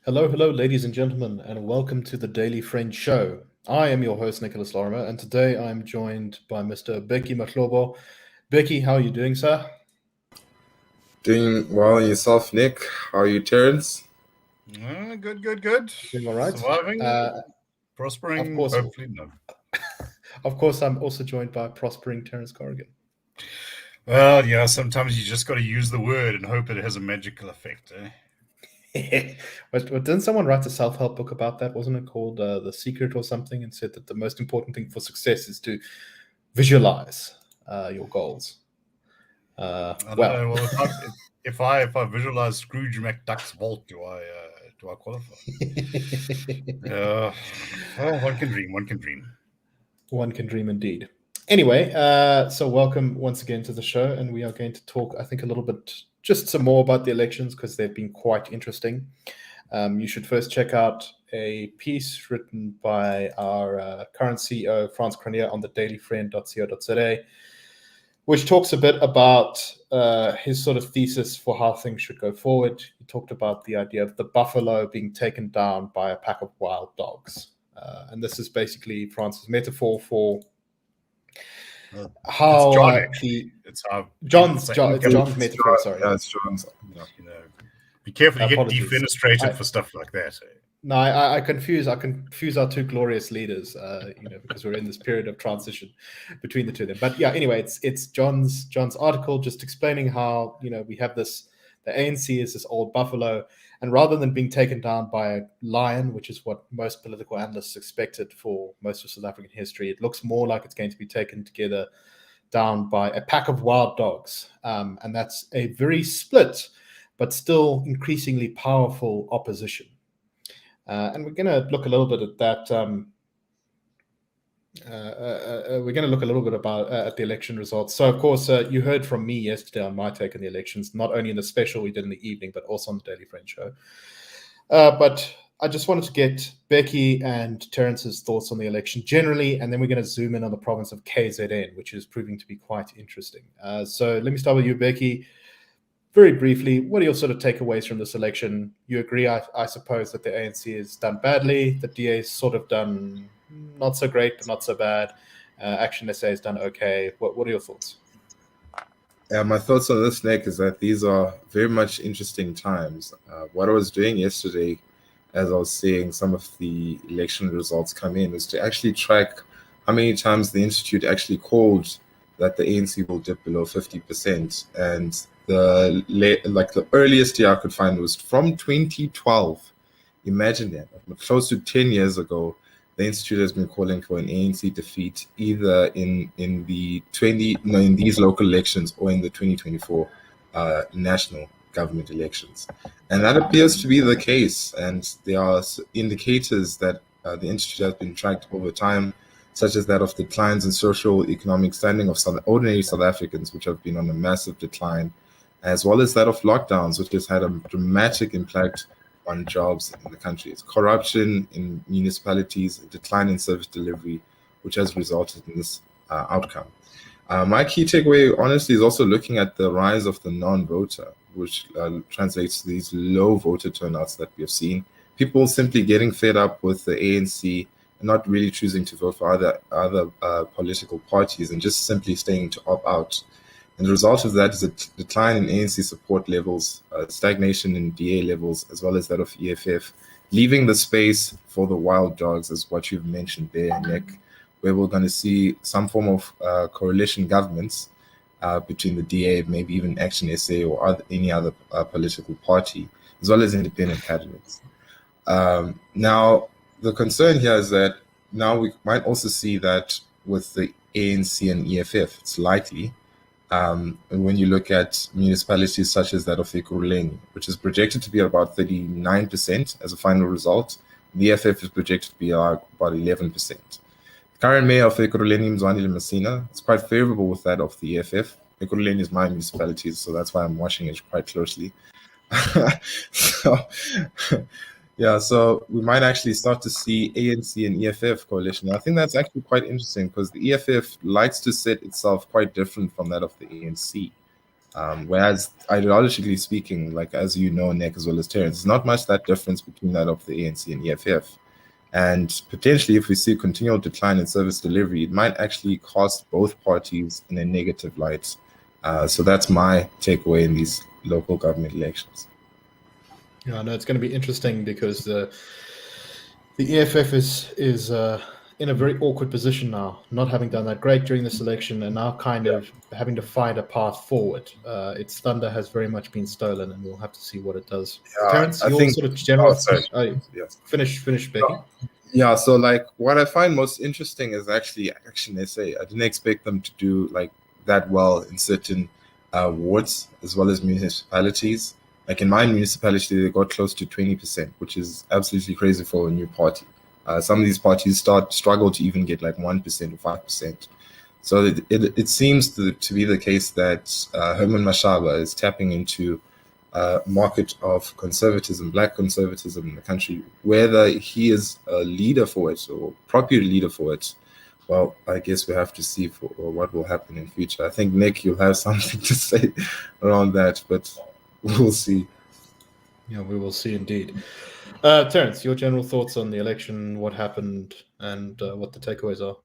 Hello, ladies and gentlemen, and welcome to the Daily Friend Show. I am your host, Nicholas Lorimer, and today I'm joined by Mr. Bheki Mahlobo. Bheki, how are you doing, sir? Doing well yourself, Nick. How are you, Terence? Good. Doing all right. Surviving, prospering, of course, hopefully no. Of course, I'm also joined by prospering Terence Corrigan. Well, yeah, sometimes you just got to use the word and hope it has a magical effect, eh? But didn't someone write a self-help book about that? Wasn't it called The Secret or something? And said that the most important thing for success is to visualize your goals. I don't know. Well, if I visualize Scrooge McDuck's vault, do I qualify? Well, one can dream. One can dream indeed. Anyway, so welcome once again to the show, and we are going to talk, I think, a little bit, just some more about the elections because they've been quite interesting. You should first check out a piece written by our current CEO, Terence Corrigan, on the dailyfriend.co.za, which talks a bit about his sort of thesis for how things should go forward. He talked about the idea of the buffalo being taken down by a pack of wild dogs. And this is basically France's metaphor for how it's how John's metaphor. Sorry, yeah, it's John's. Yeah. Be careful, you get defenestrated for stuff like that. No, I confuse our two glorious leaders, because we're in this period of transition between the two of them. But yeah, anyway, it's John's article just explaining how we have the ANC is this old buffalo, and rather than being taken down by a lion, which is what most political analysts expected for most of South African history, it looks more like it's going to be taken down by a pack of wild dogs, and that's a very split, but still increasingly powerful opposition. And we're going to look a little bit at that. We're going to look a little bit at the election results. So, of course, you heard from me yesterday on my take on the elections, not only in the special we did in the evening, but also on the Daily Friend Show. But I just wanted to get Bheki and Terence's thoughts on the election generally, and then we're going to zoom in on the province of KZN, which is proving to be quite interesting. So let me start with you, Bheki. Very briefly, what are your sort of takeaways from this election? You agree, I suppose, that the ANC has done badly, the DA has sort of done not so great, but not so bad. Action SA has done okay. What are your thoughts? My thoughts on this, Nick, is that these are very much interesting times. What I was doing yesterday, as I was seeing some of the election results come in, is to actually track how many times the Institute actually called that the ANC will dip below 50%. And the earliest year I could find was from 2012. Imagine that, close to 10 years ago, the Institute has been calling for an ANC defeat either in these local elections or in the 2024 national government elections. And that appears to be the case. And there are indicators that the Institute has been tracked over time, such as that of declines in social economic standing of ordinary South Africans, which have been on a massive decline, as well as that of lockdowns, which has had a dramatic impact on jobs in the country. It's corruption in municipalities, a decline in service delivery, which has resulted in this outcome. My key takeaway, honestly, is also looking at the rise of the non-voter, which translates to these low voter turnouts that we have seen. People simply getting fed up with the ANC and not really choosing to vote for other political parties and just simply staying to opt out. And the result of that is a decline in ANC support levels, stagnation in DA levels, as well as that of EFF, leaving the space for the wild dogs, as what you've mentioned there, Nick, where we're going to see some form of coalition governments between the DA, maybe even Action SA or any other political party, as well as independent candidates. Now, the concern here is that now we might also see that with the ANC and EFF, it's likely. When you look at municipalities such as that of Ekurhuleni, which is projected to be about 39% as a final result, the EFF is projected to be about 11%. The current mayor of Ekurhuleni, Mzwandile Masina, is quite favorable with that of the EFF. Ekurhuleni is my municipality, so that's why I'm watching it quite closely. So, Yeah, so we might actually start to see ANC and EFF coalition. I think that's actually quite interesting because the EFF likes to set itself quite different from that of the ANC. Whereas ideologically speaking, like as you know, Nick, as well as Terence, there's not much that difference between that of the ANC and EFF. And potentially, if we see continual decline in service delivery, it might actually cost both parties in a negative light. So that's my takeaway in these local government elections. Yeah, no, it's going to be interesting because the EFF is in a very awkward position now, not having done that great during this election, and now kind of having to find a path forward. Its thunder has very much been stolen, and we'll have to see what it does. Terence, I your think. sort of general. Oh, sorry. Yes. Finish, Bheki. Yeah, so like what I find most interesting is actually Action SA. I didn't expect them to do like that well in certain wards as well as municipalities. Like in my municipality, they got close to 20%, which is absolutely crazy for a new party. Some of these parties struggle to even get like 1% or 5%. So it seems to be the case that Herman Mashaba is tapping into market of conservatism, black conservatism in the country. Whether he is a leader for it or popular leader for it, well, I guess we have to see for what will happen in future. I think, Nick, you'll have something to say around that, but we'll see. Yeah, we will see indeed. Terence, your general thoughts on the election, what happened, and what the takeaways are?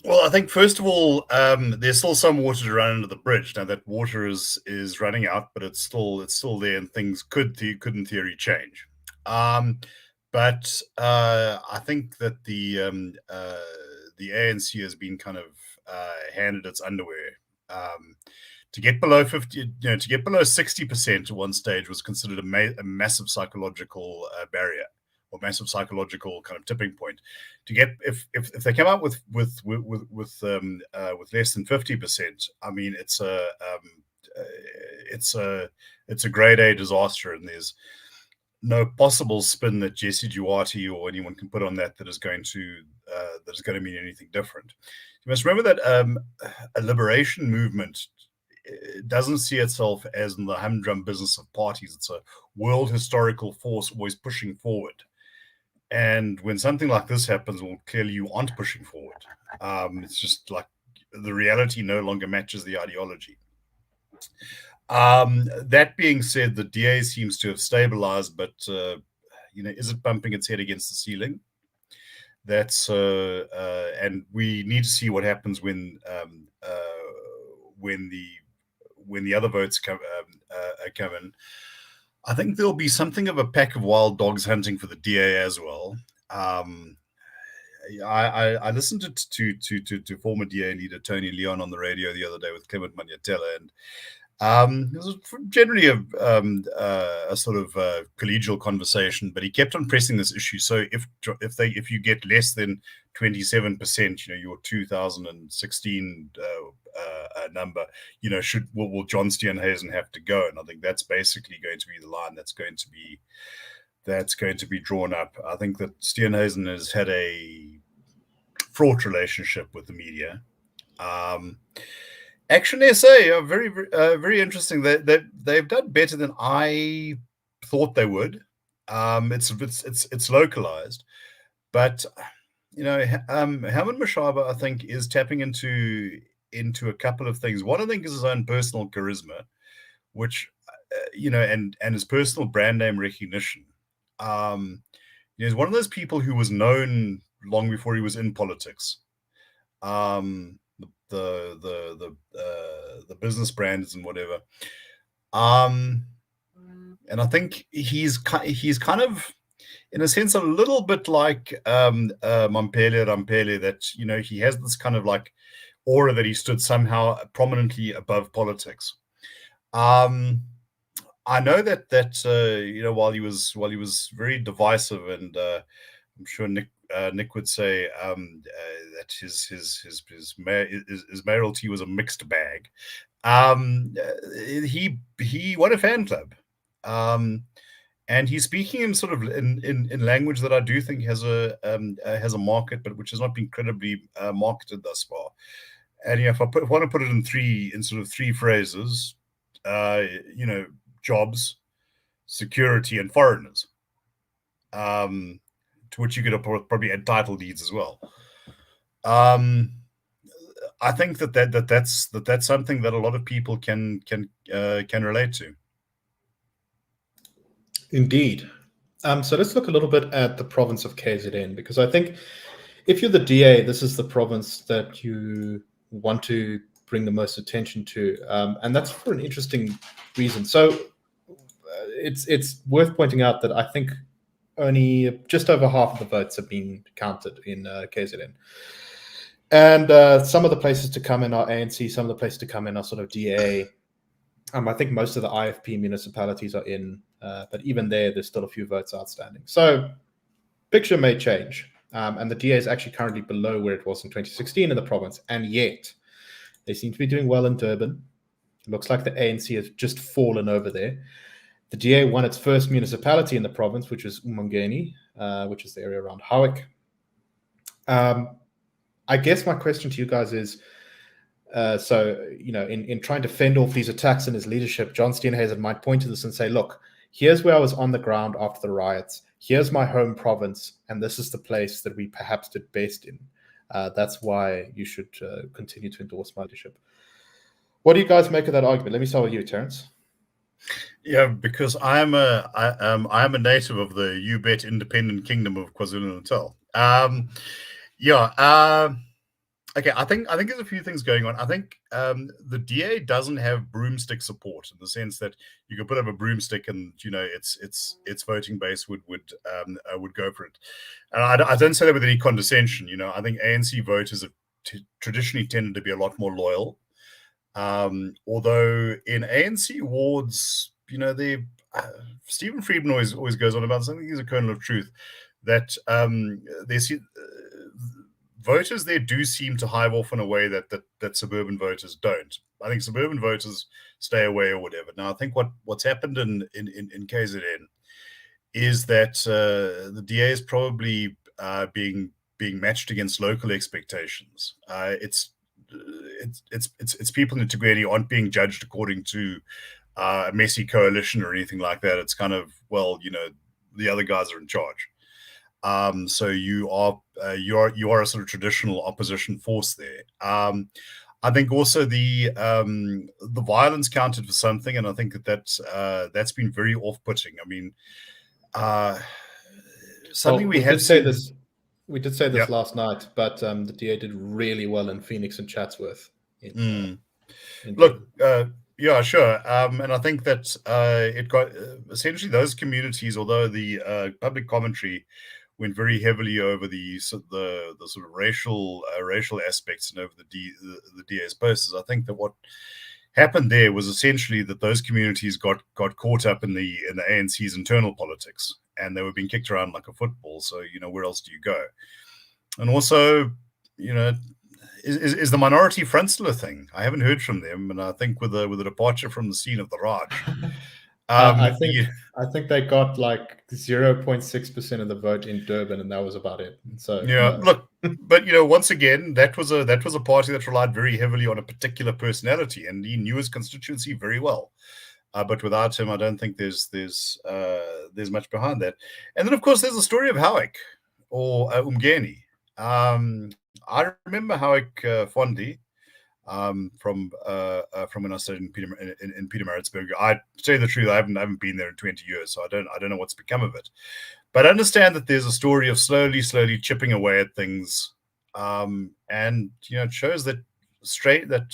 Well, I think first of all, there's still some water to run under the bridge. Now that water is running out, but it's still there, and things could in theory change. But I think that the ANC has been kind of handed its underwear. To get below 50, to get below 60% at one stage was considered a massive psychological barrier, or massive psychological kind of tipping point. To get if they come out with less than 50%, I mean it's a grade A disaster, and there's no possible spin that Jesse Duarte or anyone can put on that is going to mean anything different. You must remember that a liberation movement doesn't see itself as in the humdrum business of parties. It's a world historical force always pushing forward. And when something like this happens, well, clearly you aren't pushing forward. It's just like the reality no longer matches the ideology. That being said, the DA seems to have stabilized, but is it bumping its head against the ceiling? That's and we need to see what happens when the other votes come in. I think there'll be something of a pack of wild dogs hunting for the DA as well. I listened to former DA leader Tony Leon on the radio the other day with Clement Manyatela, and it was generally a sort of collegial conversation, but he kept on pressing this issue. So if you get less than 27%, your 2016 number, will John Steenhuisen have to go? And I think that's basically going to be the line that's going to be drawn up. I think that Steenhuisen has had a fraught relationship with the media. Action SA are very, very interesting. They've done better than I thought they would. It's localized, but Herman Mashaba, I think, is tapping into a couple of things. One, I think, is his own personal charisma, which and his personal brand name recognition. He's one of those people who was known long before he was in politics. The business brands and whatever, and I think he's kind of, in a sense, a little bit like Mampele Rampele, that he has this kind of like aura that he stood somehow prominently above politics. I know that while he was very divisive, and I'm sure Nick would say that his mayoralty was a mixed bag. He won a fan club, and he's speaking in sort of in language that I do think has a market, but which has not been credibly marketed thus far. And if I want to put it in three phrases, jobs, security, and foreigners. to which you could probably add title deeds as well. I think that's something that a lot of people can relate to. Indeed. So let's look a little bit at the province of KZN, because I think if you're the DA, this is the province that you want to bring the most attention to, and that's for an interesting reason. So it's worth pointing out that I think only just over half of the votes have been counted in KZN. And some of the places to come in are ANC, some of the places to come in are sort of DA. I think most of the IFP municipalities are in, but even there's still a few votes outstanding. So picture may change. And the DA is actually currently below where it was in 2016 in the province. And yet they seem to be doing well in Durban. It looks like the ANC has just fallen over there. The DA won its first municipality in the province, which is Umangeni, which is the area around Howick. I guess my question to you guys is, so, in trying to fend off these attacks in his leadership, John Steenhuisen might point to this and say, look, here's where I was on the ground after the riots. Here's my home province, and this is the place that we perhaps did best in. That's why you should continue to endorse my leadership. What do you guys make of that argument? Let me start with you, Terence. Yeah, because I'm a native of the You Bet Independent Kingdom of KwaZulu-Natal. Okay, I think there's a few things going on. I think the DA doesn't have broomstick support, in the sense that you could put up a broomstick and its voting base would go for it. And I don't say that with any condescension. I think ANC voters have traditionally tended to be a lot more loyal. Although in ANC wards, Stephen Friedman always goes on about this. I think he's a kernel of truth that voters there do seem to hive off in a way that suburban voters don't. I think suburban voters stay away or whatever. Now, I think what's happened in KZN is that the DA is probably being matched against local expectations. It's people in Tigweli aren't being judged according to a messy coalition or anything like that. It's kind of, the other guys are in charge. So you are a sort of traditional opposition force there. I think also the violence counted for something, and I think that's been very off-putting. I mean, something we did say this yep. last night, but the DA did really well in Phoenix and Chatsworth. Yeah, sure. And I think that it got essentially those communities, although the public commentary went very heavily over the sort of racial aspects and over the DA's posters. I think that what happened there was essentially that those communities got caught up in the ANC's internal politics, and they were being kicked around like a football. So where else do you go? And also, is the minority front still a thing? I haven't heard from them, and I think with the departure from the scene of the Raj. I think they got like 0.6% of the vote in Durban, and that was about it. So look, but once again, that was a party that relied very heavily on a particular personality, and he knew his constituency very well. But without him, I don't think there's much behind that. And then, of course, there's the story of Howick or Umgeni. I remember Howick fondly. From when I studied in Pietermaritzburg. I to tell you the truth, I haven't been there in 20 years, so I don't know what's become of it. But I understand that there's a story of slowly chipping away at things, and it shows that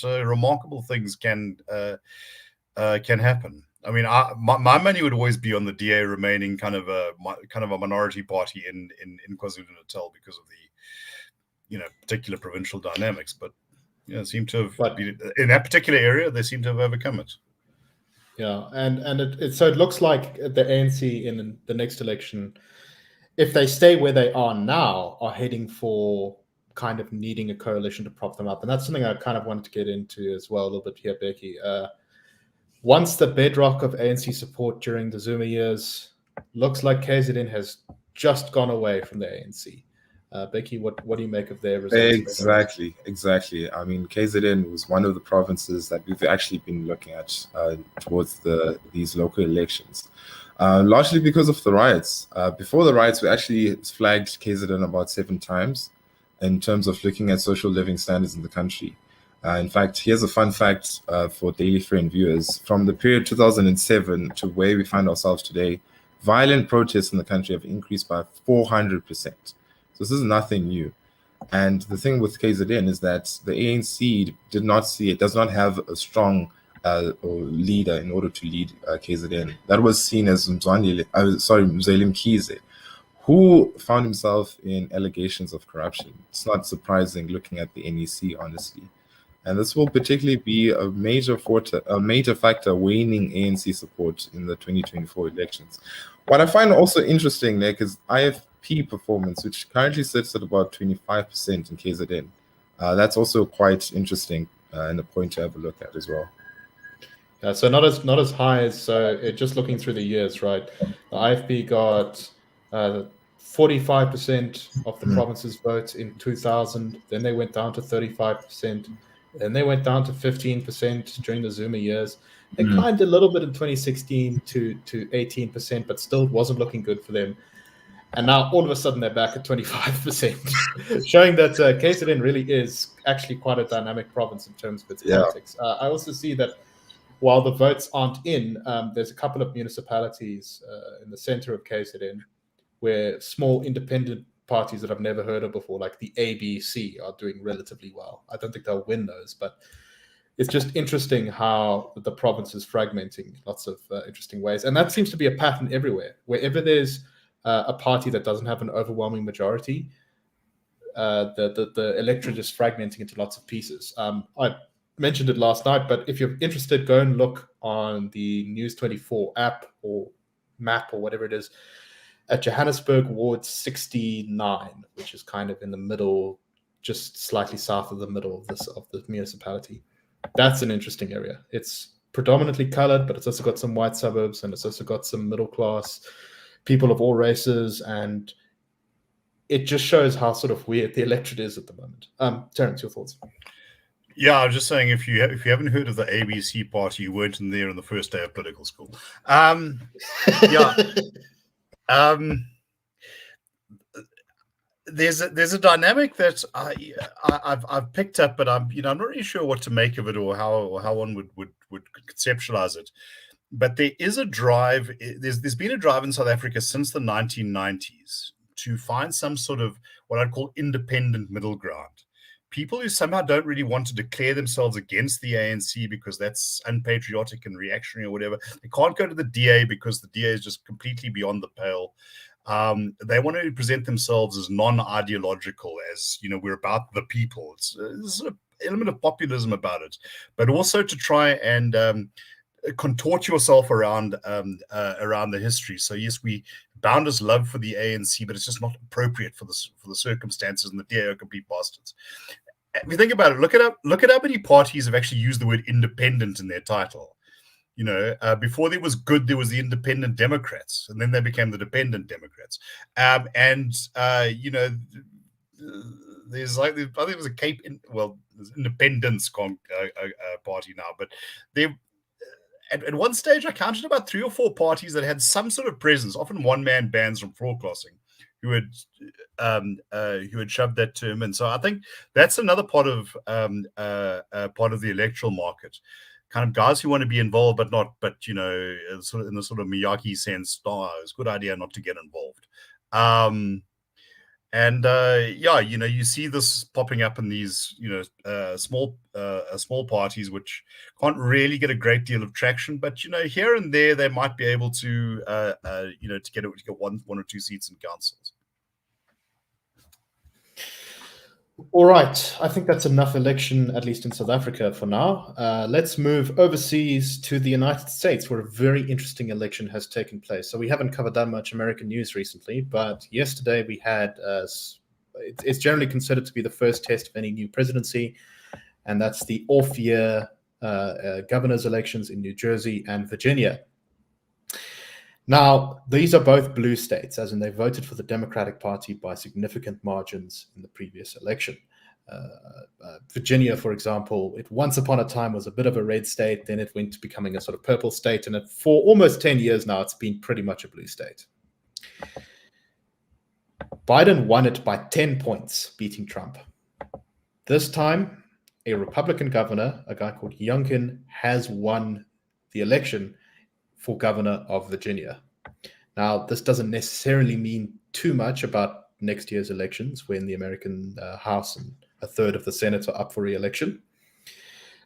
remarkable things can happen. I mean, my money would always be on the DA remaining kind of a minority party in KwaZulu-Natal because of the particular provincial dynamics, but. Seem to have been, in that particular area, they seem to have overcome it. Yeah, and so it looks like the ANC in the next election, if they stay where they are now, are heading for kind of needing a coalition to prop them up, and that's something I kind of wanted to get into as well a little bit here, Bheki. Once the bedrock of ANC support during the Zuma years, looks like KZN has just gone away from the ANC. Bheki, what do you make of their results? Exactly. I mean, KZN was one of the provinces that we've actually been looking at towards these local elections, largely because of the riots. Before the riots, we actually flagged KZN about 7 times in terms of looking at social living standards in the country. In fact, here's a fun fact for Daily Friend viewers. From the period 2007 to where we find ourselves today, violent protests in the country have increased by 400%. So this is nothing new. And the thing with KZN is that the ANC does not have a strong leader in order to lead KZN. That was seen as Mzweli Mkize, who found himself in allegations of corruption. It's not surprising looking at the NEC, honestly. And this will particularly be a major factor waning ANC support in the 2024 elections. What I find also interesting, Nick, is IFP performance, which currently sits at about 25% in KZN. That's also quite interesting and a point to have a look at as well. Yeah, so not as high as just looking through the years, right? The IFP got 45% of the province's votes in 2000. Then they went down to 35%. Then they went down to 15% during the Zuma years. They climbed a little bit in 2016 to 18%, but still wasn't looking good for them. And now all of a sudden they're back at 25%, showing that KZN really is actually quite a dynamic province in terms of its politics. I also see that while the votes aren't in, there's a couple of municipalities in the center of KZN where small independent parties that I've never heard of before, like the ABC, are doing relatively well. I don't think they'll win those, but it's just interesting how the province is fragmenting lots of interesting ways. And that seems to be a pattern everywhere. Wherever there's a party that doesn't have an overwhelming majority, the electorate is fragmenting into lots of pieces. I mentioned it last night, but if you're interested, go and look on the News 24 app or map or whatever it is at Johannesburg Ward 69, which is kind of in the middle, just slightly south of the middle of the municipality. That's an interesting area. It's predominantly colored, but it's also got some white suburbs, and it's also got some middle class people of all races, and it just shows how sort of weird the electorate is at the moment. Terence, your thoughts? Yeah, I was just saying, if you haven't heard of the ABC party, you weren't in there on the first day of political school. Yeah. There's a dynamic that I've picked up, but I'm not really sure what to make of it or how one would conceptualize it. But there is a drive. There's been a drive in South Africa since the 1990s to find some sort of what I'd call independent middle ground. People who somehow don't really want to declare themselves against the ANC because that's unpatriotic and reactionary or whatever. They can't go to the DA because the DA is just completely beyond the pale. They want to present themselves as non-ideological, as we're about the people. There's an element of populism about it, but also to try and contort yourself around the history. So yes, we bounders love for the ANC, but it's just not appropriate for the circumstances, and the DA are complete bastards. If you think about it, look at how many parties have actually used the word independent in their title. Before there was good, there was the Independent Democrats, and then they became the Dependent Democrats. There's I think there's a there's Independence party now, but they. At one stage, I counted about 3 or 4 parties that had some sort of presence, often one-man bands from floor crossing, who had shoved that term in. So I think that's another part of the electoral market. Kind of guys who want to be involved, but sort of in the sort of Miyagi sense, it's a good idea not to get involved. You see this popping up in these, small parties which can't really get a great deal of traction, but here and there they might be able to, to get one or two seats in councils. All right, I think that's enough election, at least in South Africa for now. Let's move overseas to the United States, where a very interesting election has taken place. So we haven't covered that much American news recently, but yesterday we had, it's generally considered to be the first test of any new presidency, and that's the off-year governor's elections in New Jersey and Virginia. Now, these are both blue states, as in they voted for the Democratic Party by significant margins in the previous election. Virginia, for example, it once upon a time was a bit of a red state, then it went to becoming a sort of purple state, and for almost 10 years now, it's been pretty much a blue state. Biden won it by 10 points, beating Trump. This time, a Republican governor, a guy called Youngkin, has won the election for governor of Virginia. Now, this doesn't necessarily mean too much about next year's elections, when the American House and a third of the Senate are up for re-election.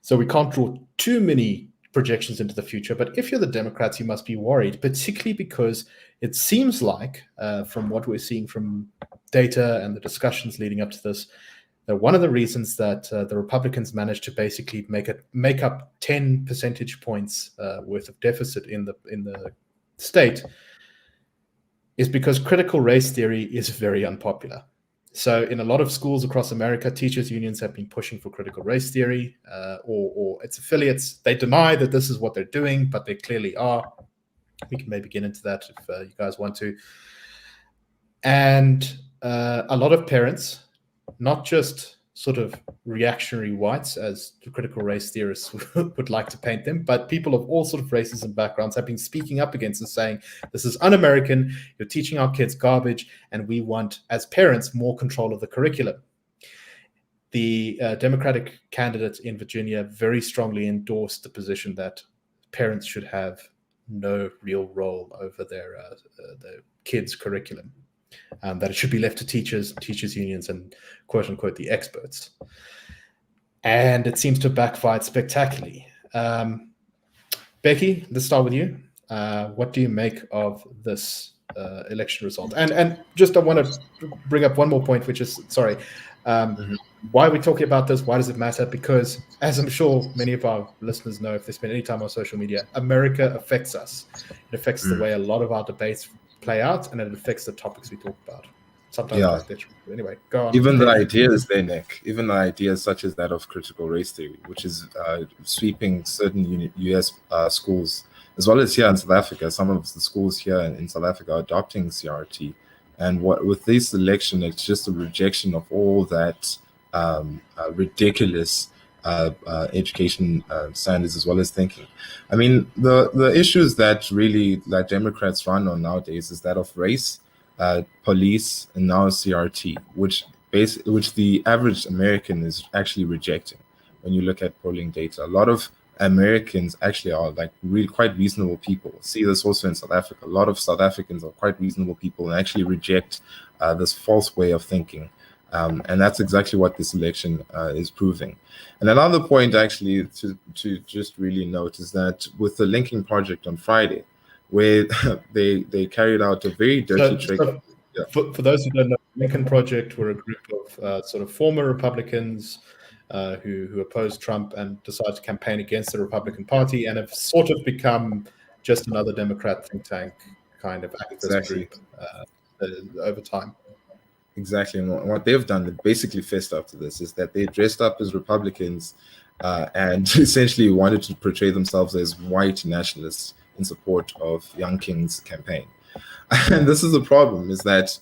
So we can't draw too many projections into the future. But if you're the Democrats, you must be worried, particularly because it seems like, from what we're seeing from data and the discussions leading up to this, that one of the reasons that the Republicans managed to basically make up 10 percentage points worth of deficit in the state is because critical race theory is very unpopular. So in a lot of schools across America, teachers' unions have been pushing for critical race theory or its affiliates. They deny that this is what they're doing, but they clearly are. We can maybe get into that if you guys want to. And a lot of parents, not just sort of reactionary whites, as the critical race theorists would like to paint them, but people of all sort of races and backgrounds have been speaking up against and saying, this is un-American, you're teaching our kids garbage, and we want, as parents, more control of the curriculum. The Democratic candidate in Virginia very strongly endorsed the position that parents should have no real role over their kids' curriculum. That it should be left to teachers' unions, and quote unquote the experts. And it seems to have backfired spectacularly. Bheki, let's start with you. What do you make of this election result? And just I want to bring up one more point, which is, why are we talking about this? Why does it matter? Because, as I'm sure many of our listeners know, if they spend any time on social media, America affects us. It affects the way a lot of our debates play out, and it affects the topics we talk about. Sometimes anyway, go on. Even the ideas there, Nick, even the ideas such as that of critical race theory, which is sweeping certain US schools, as well as here in South Africa. Some of the schools here in South Africa are adopting CRT. And with this election, it's just a rejection of all that ridiculous education standards as well as thinking. I mean, the issues that really like Democrats run on nowadays is that of race, police, and now CRT, which the average American is actually rejecting. When you look at polling data, a lot of Americans actually are like really quite reasonable people. See this also in South Africa. A lot of South Africans are quite reasonable people and actually reject this false way of thinking. And that's exactly what this election is proving. And another point actually to just really note is that with the linking project on Friday, where they carried out a very dirty trick. For those who don't know, the Lincoln Project were a group of sort of former Republicans who opposed Trump and decided to campaign against the Republican Party, and have sort of become just another Democrat think tank kind of activist group over time. Exactly. And what they've done, they basically fessed up to this, is that they dressed up as Republicans and essentially wanted to portray themselves as white nationalists in support of Youngkin's campaign. And this is the problem, is that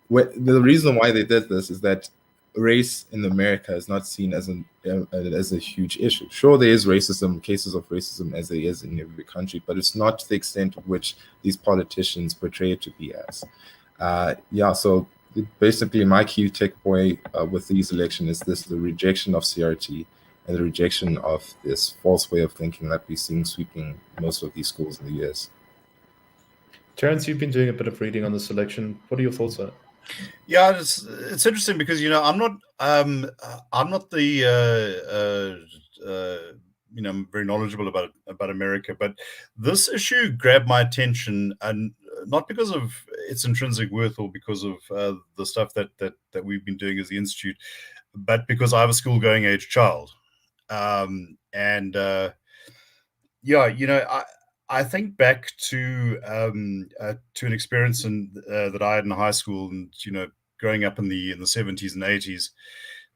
the reason why they did this is that race in America is not seen as a huge issue. Sure, there is racism, cases of racism, as there is in every country, but it's not to the extent of which these politicians portray it to be as. So basically my key takeaway with these elections is the rejection of CRT and the rejection of this false way of thinking that we're seeing sweeping most of these schools in the US. Terence, you've been doing a bit of reading on this election. What are your thoughts on it? Yeah, it's interesting because I'm not the I'm very knowledgeable about America, but this issue grabbed my attention, and not because of its intrinsic worth or because of the stuff that we've been doing as the institute, but because I have a school-going age child, I think back to an experience that I had in high school, and growing up in the 70s and 80s,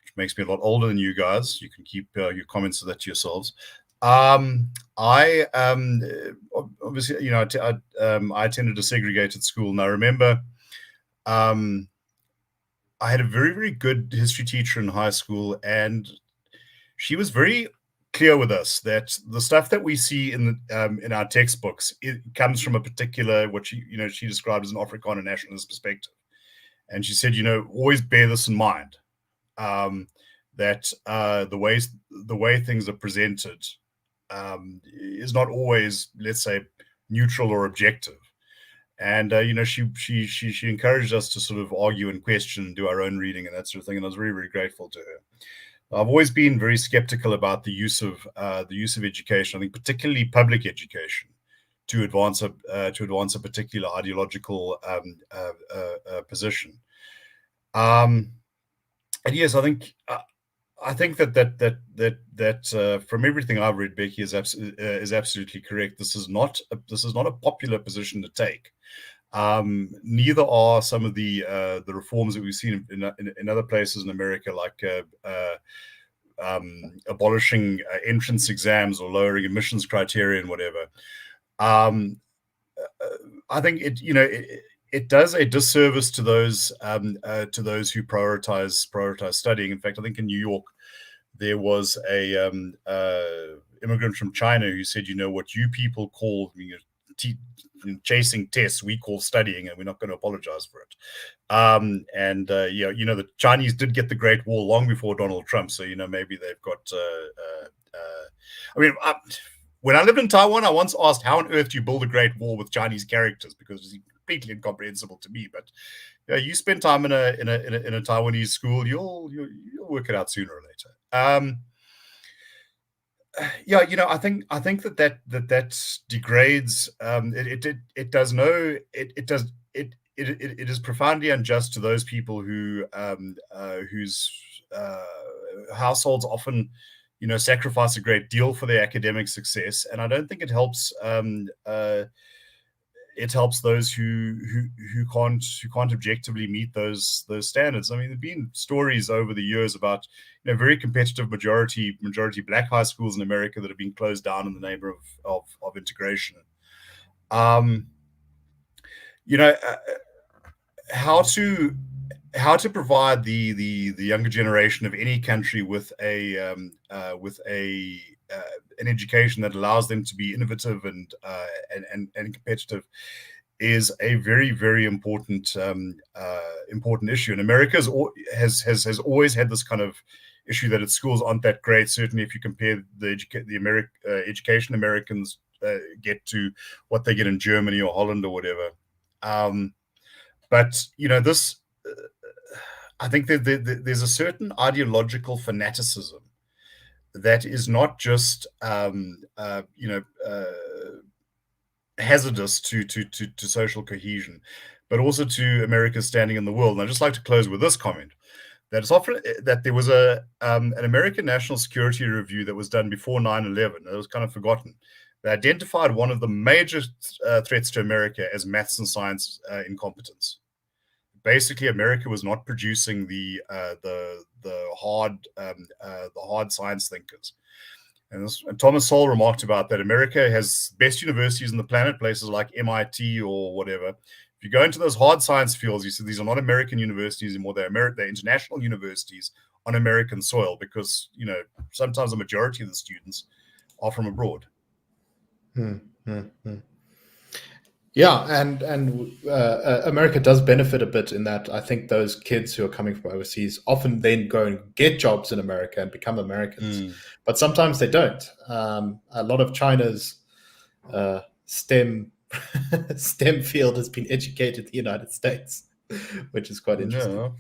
which makes me a lot older than you guys. You can keep your comments of that to yourselves. I obviously, you know, I attended a segregated school, and I remember I had a very, very good history teacher in high school, and she was very clear with us that the stuff that we see in our textbooks, it comes from a particular, what she described as an Afrikaner nationalist perspective. And she said, always bear this in mind, that the way things are presented is not always, let's say, neutral or objective. And she encouraged us to sort of argue and question and do our own reading and that sort of thing. And I was very, very grateful to her. I've always been very skeptical about the use of education. I think particularly public education to advance a particular ideological position. And yes, I think that from everything I've read, Bheki is absolutely correct. This is not a popular position to take. Neither are some of the reforms that we've seen in other places in America, like abolishing entrance exams or lowering admissions criteria and whatever. I think it does a disservice to those who prioritize studying. In fact, I think in New York there was a immigrant from China who said, what you people call chasing tests, we call studying, and we're not going to apologize for it. The Chinese did get the Great Wall long before Donald Trump, so maybe they've got. When I lived in Taiwan, I once asked, "How on earth do you build a Great Wall with Chinese characters?" Because it's completely incomprehensible to me. But you spend time in a Taiwanese school, you'll work it out sooner or later. I think that degrades. It is profoundly unjust to those people whose households often, sacrifice a great deal for their academic success, and I don't think it helps. It helps those who can't objectively meet those standards. I mean, there've been stories over the years about very competitive majority black high schools in America that have been closed down in the name of integration. How to provide the younger generation of any country with an education that allows them to be innovative and competitive is a very, very important issue. And America has always had this kind of issue that its schools aren't that great. Certainly, if you compare the education Americans get to what they get in Germany or Holland or whatever. But this. I think that there's a certain ideological fanaticism that is not just hazardous to social cohesion, but also to America's standing in the world. And I'd just like to close with this comment: that it's often that there was an American national security review that was done before 9/11. It was kind of forgotten. They identified one of the major threats to America as maths and science incompetence. Basically, America was not producing the hard science thinkers. And Thomas Sowell remarked about that America has best universities on the planet, places like MIT or whatever. If you go into those hard science fields, you see these are not American universities anymore. They're international universities on American soil, because sometimes the majority of the students are from abroad. Yeah, and America does benefit a bit in that. I think those kids who are coming from overseas often then go and get jobs in America and become Americans, but sometimes they don't. A lot of China's STEM field has been educated in the United States, which is quite interesting.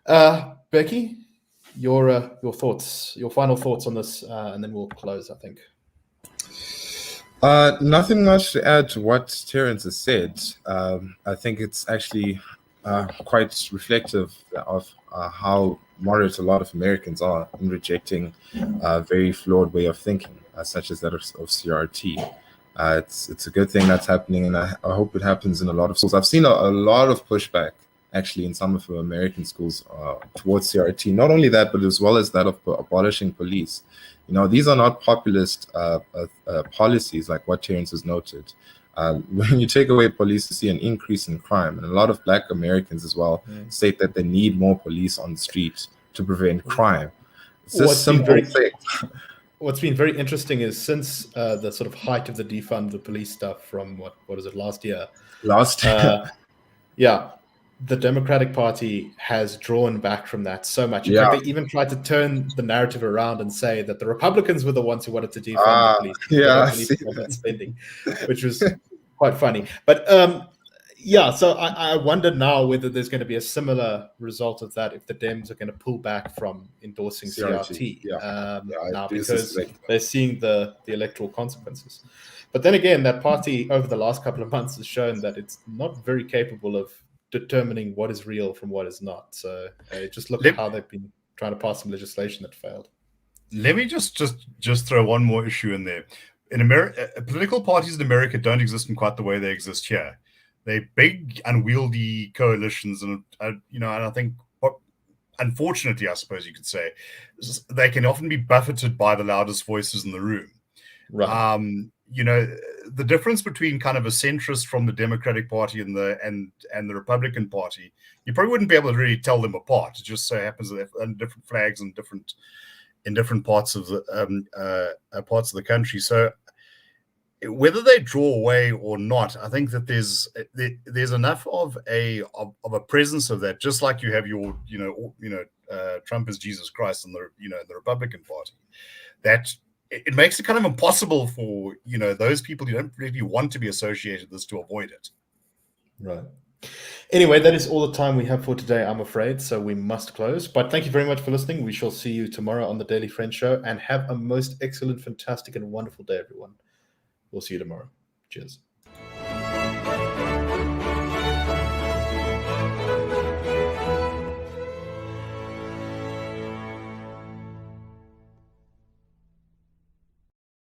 Bheki, your thoughts, your final thoughts on this, and then we'll close, I think. Nothing much to add to what Terence has said. I think it's actually quite reflective of how moderate a lot of Americans are in rejecting a very flawed way of thinking, such as that of CRT. It's a good thing that's happening, and I hope it happens in a lot of schools. I've seen a lot of pushback actually in some of the American schools towards CRT. Not only that, but as well as that of abolishing police. These are not populist policies like what Terence has noted. When you take away police, you see an increase in crime. And a lot of Black Americans as well state that they need more police on the street to prevent crime. It's just simple thing. What's been very interesting is since the sort of height of the defund the police stuff from what is it, last year? Yeah, the Democratic Party has drawn back from that so much. In fact, they even tried to turn the narrative around and say that the Republicans were the ones who wanted to defund the police. Yeah, spending, which was quite funny. But so I wonder now whether there's going to be a similar result of that if the Dems are going to pull back from endorsing CRT now because they're seeing the electoral consequences. But then again, that party over the last couple of months has shown that it's not very capable of determining what is real from what is not. So just look at how they've been trying to pass some legislation that failed. Let me just throw one more issue in there. In America, political parties in America don't exist in quite the way they exist here. They're big, unwieldy coalitions, and and I think, unfortunately, I suppose you could say, they can often be buffeted by the loudest voices in the room. Right. The difference between kind of a centrist from the Democratic Party and the Republican Party, you probably wouldn't be able to really tell them apart. It just so happens that they're under different flags and in different parts of the country. So whether they draw away or not, I think that there's enough of a presence of that, just like you have your Trump is Jesus Christ in the Republican Party, that it makes it kind of impossible for those people who don't really want to be associated with this to avoid it. Right. Anyway, that is all the time we have for today, I'm afraid. So we must close. But thank you very much for listening. We shall see you tomorrow on the Daily Friend Show, and have a most excellent, fantastic, and wonderful day, everyone. We'll see you tomorrow. Cheers.